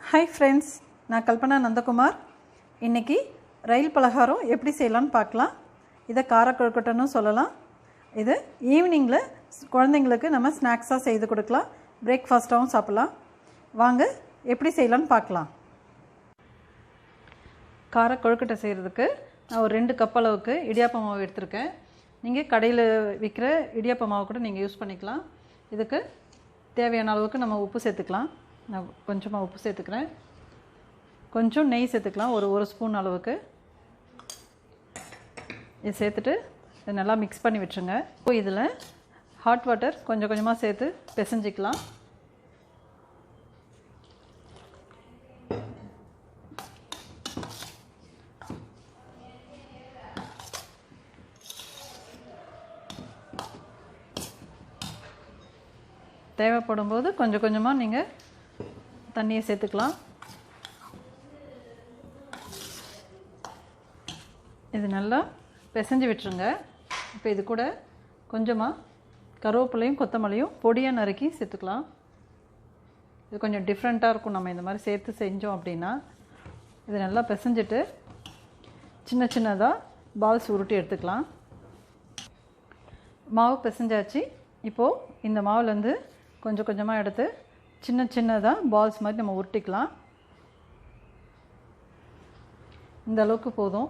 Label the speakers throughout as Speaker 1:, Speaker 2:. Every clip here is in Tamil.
Speaker 1: Hi friends, நான் கல்பனா நந்தகுமார். இன்னைக்கு ரயில் பலகாரம் எப்படி செய்யலாம்னு பார்க்கலாம். இத கார கொழுக்கட்டைன்னு சொல்லலாம். இது ஈவினிங்ல குழந்தைகளுக்கு நம்ம ஸ்நாக்ஸா செய்து கொடுக்கலாம். பிரேக்ஃபாஸ்டாவும் சாப்பிடலாம். வாங்க எப்படி செய்யலாம்னு பார்க்கலாம். கார கொழுக்கட்டை செய்யிறதுக்கு நான் ஒரு 2 கப் அளவுக்கு இடியாப்ப மாவு எடுத்துர்க்கேன். நீங்க கடையில விக்கிற இடியாப்ப மாவு கூட நீங்க யூஸ் பண்ணிக்கலாம். இதுக்கு தேவையான அளவுக்கு நம்ம உப்பு சேர்த்துக்கலாம். நான் கொஞ்சமா உப்பு சேர்த்துக்கிறேன். கொஞ்சம் நெய் சேர்த்துக்கலாம் ஒரு ஸ்பூன் அளவுக்கு. இத சேர்த்துட்டு இத நல்லா mix பண்ணி விட்டுருங்க. இப்போ இதுல ஹாட் வாட்டர் கொஞ்சம் கொஞ்சமா சேர்த்து பிசைஞ்சிக்கலாம். தேவைப்படும்போது கொஞ்சம் கொஞ்சமா நீங்க தண்ணியை சேர்த்துக்கலாம். இது நல்லா பிசைஞ்சு விட்டுருங்க. இப்போ இது கூட கொஞ்சமா கருவேப்பிலையும் கொத்தமல்லியும் பொடியா நறுக்கி சேர்த்துக்கலாம். இது கொஞ்சம் டிஃபரண்டா இருக்கும். நம்ம இந்த மாதிரி சேர்த்து செஞ்சோம் அப்படினா இது நல்லா பிசைஞ்சிட்டு சின்ன சின்னதா பால்ஸ் உருட்டி எடுத்துக்கலாம். மாவு பிசைஞ்சாச்சு. இப்போ இந்த மாவுல இருந்து கொஞ்சம் கொஞ்சமா எடுத்து சின்ன சின்னதா பால்ஸ் மாதிரி நம்ம உருட்டிக்கலாம். இந்த அளவுக்கு போதும்.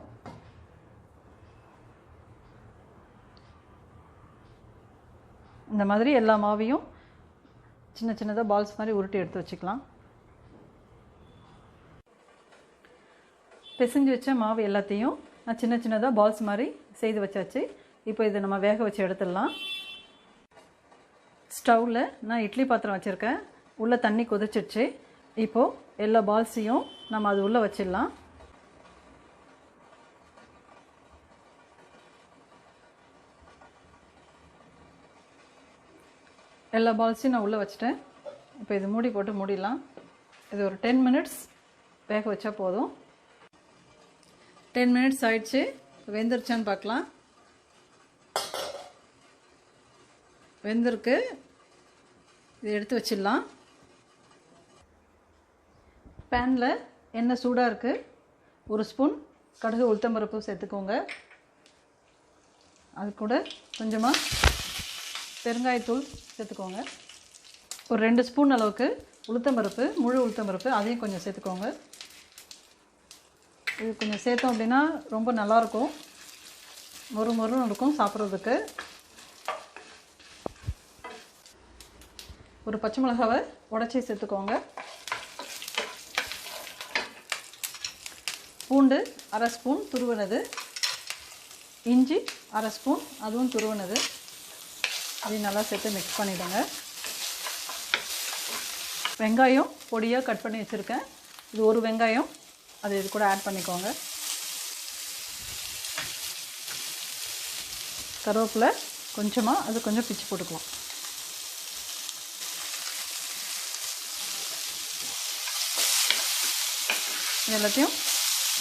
Speaker 1: இந்த மாதிரி எல்லா மாவையும் சின்ன சின்னதா பால்ஸ் மாதிரி உருட்டி எடுத்து வச்சுக்கலாம். பிசைஞ்சு வச்ச மாவு எல்லாத்தையும் நான் சின்ன சின்னதா பால்ஸ் மாதிரி செய்து வச்சாச்சு. இப்போ இதை நம்ம வேக வச்சு எடுத்துடலாம். ஸ்டவ்ல நான் இட்லி பாத்திரம் வச்சிருக்கேன். உள்ள தண்ணி கொதிச்சிடுச்சு. இப்போ எல்லா பால்ஸையும் நம்ம அது உள்ள வச்சிடலாம். எல்லா பால்ஸையும் நான் உள்ள வச்சிட்டேன். இப்போ இது மூடி போட்டு மூடிடலாம். இது ஒரு 10 மினிட்ஸ் வேக வச்சா போதும். 10 மினிட்ஸ் ஆயிடுச்சு. வெந்துருச்சான்னு பார்க்கலாம். வெந்திருக்கு. இதை எடுத்து வச்சிடலாம். பேன்ல எண்ணெய் சூடா இருக்கு. ஒரு ஸ்பூன் கடுகு உளுத்தம்பருப்பு சேர்த்துக்கோங்க. அது கூட கொஞ்சமா பெருங்காயத்தூள் சேர்த்துக்கோங்க. ஒரு 2 ஸ்பூன் அளவுக்கு உளுத்தம்பருப்பு, முழு உளுத்தம்பருப்பு அதையும் கொஞ்சம் சேர்த்துக்கோங்க. இது கொஞ்சம் சேர்த்தோம் அப்படின்னா ரொம்ப நல்லா இருக்கும். மொறு மொறுன்னு இருக்கும் சாப்பிட்றதுக்கு. ஒரு பச்சை மிளகாவை உடைச்சி சேர்த்துக்கோங்க. பூண்டு 1/2 ஸ்பூன் துருவினது, இஞ்சி 1/2 ஸ்பூன் அதுவும் துருவினது. அதையும் நல்லா சேர்த்து மிக்ஸ் பண்ணிடுங்க. வெங்காயம் பொடியாக கட் பண்ணி வச்சுருக்கேன். இது ஒரு வெங்காயம், அது இது கூட ஆட் பண்ணிக்கோங்க. கருவேப்பிலை கொஞ்சமாக அது கொஞ்சம் பிச்சு போட்டுக்கலாம். எல்லாத்தையும்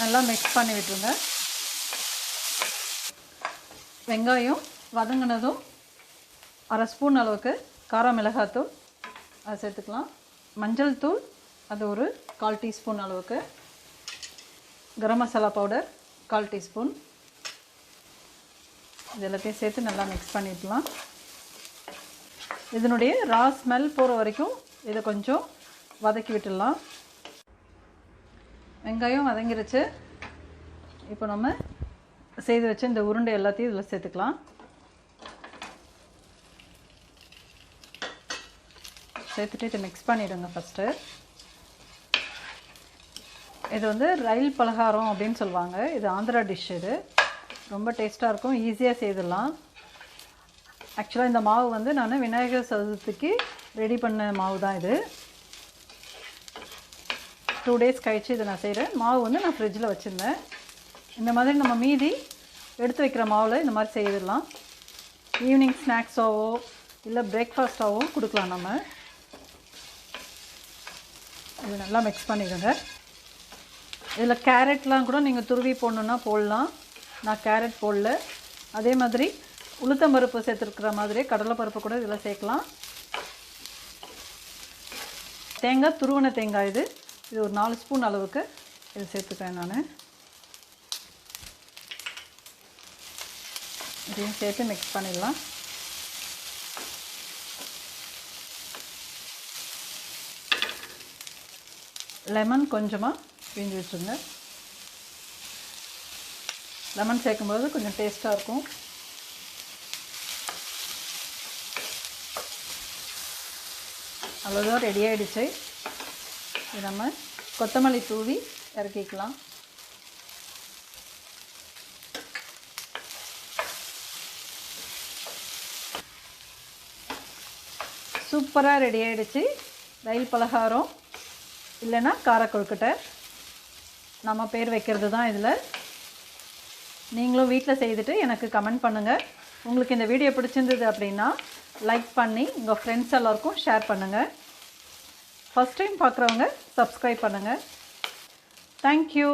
Speaker 1: நல்லா மிக்ஸ் பண்ணி விட்டுருங்க. வெங்காயம் வதங்கினதும் 1/2 ஸ்பூன் அளவுக்கு கார மிளகாத்தூள் அதை சேர்த்துக்கலாம். மஞ்சள் தூள் அது ஒரு 1/4 டீஸ்பூன் அளவுக்கு. Garam masala powder 1/4 teaspoon. இது எல்லாத்தையும் சேர்த்து நல்லா மிக்ஸ் பண்ணிக்கலாம். இதனுடைய ரா ஸ்மெல் போகிற வரைக்கும் இதை கொஞ்சம் வதக்கி விட்டுடலாம். வெங்காயம் வதங்கிருச்சு. இப்போ நம்ம செய்து வச்ச இந்த உருண்டை எல்லாத்தையும் இதில் சேர்த்துக்கலாம். சேர்த்துட்டு இதை மிக்ஸ் பண்ணிவிடுங்க ஃபஸ்ட்டு. இது வந்து ரயில் பலகாரம் அப்படின்னு சொல்லுவாங்க. இது ஆந்திரா டிஷ். இது ரொம்ப டேஸ்ட்டாக இருக்கும். ஈஸியாக செய்திடலாம். ஆக்சுவலாக இந்த மாவு வந்து நான் விநாயகர் சதுர்த்திக்கு ரெடி பண்ண மாவு தான் இது. 2 டேஸ் கழிச்சு இதை நான் செய்கிறேன். மாவு வந்து நான் ஃப்ரிட்ஜில் வச்சுருந்தேன். இந்த மாதிரி நம்ம மீதி எடுத்து வைக்கிற மாவில் இந்த மாதிரி செய்திடலாம். ஈவினிங் ஸ்நாக்ஸாவோ இல்லை பிரேக்ஃபாஸ்ட்டாவோ கொடுக்கலாம் நம்ம. இது நல்லா மிக்ஸ் பண்ணிடுங்க. இதில் கேரட்லாம் கூட நீங்கள் துருவி போடணுன்னா போடலாம். நான் கேரட் போடல. அதே மாதிரி உளுத்தம்பருப்பு சேர்த்துருக்கிற மாதிரி கடலைப்பருப்பு கூட இதில் சேர்க்கலாம். தேங்காய் துருவன தேங்காய் இது. இது ஒரு 4 ஸ்பூன் அளவுக்கு இது சேர்த்துக்கிறேன் நான். இதையும் சேர்த்து மிக்ஸ் பண்ணிடலாம். லெமன் கொஞ்சமாக பிழிஞ்சு வச்சுருங்க. லெமன் சேர்க்கும்போது கொஞ்சம் டேஸ்ட்டாக இருக்கும். அவ்வளோதான், ரெடி ஆகிடுச்சு. இது நம்ம கொத்தமல்லி தூவி இறக்கிக்கலாம். சூப்பராக ரெடி ஆகிடுச்சு. ரயில் பலகாரம் இல்லைன்னா காரக்கொழுக்கட்டை, நம்ம பேர் வைக்கிறது தான் இதில். நீங்களும் வீட்டில் செய்துட்டு எனக்கு கமெண்ட் பண்ணுங்கள். உங்களுக்கு இந்த வீடியோ பிடிச்சிருந்தது அப்படின்னா லைக் பண்ணி உங்கள் ஃப்ரெண்ட்ஸ் எல்லாருக்கும் ஷேர் பண்ணுங்கள். ஃபஸ்ட் டைம் பார்க்குறவங்க சப்ஸ்கிரைப் பண்ணுங்கள். தேங்க்யூ.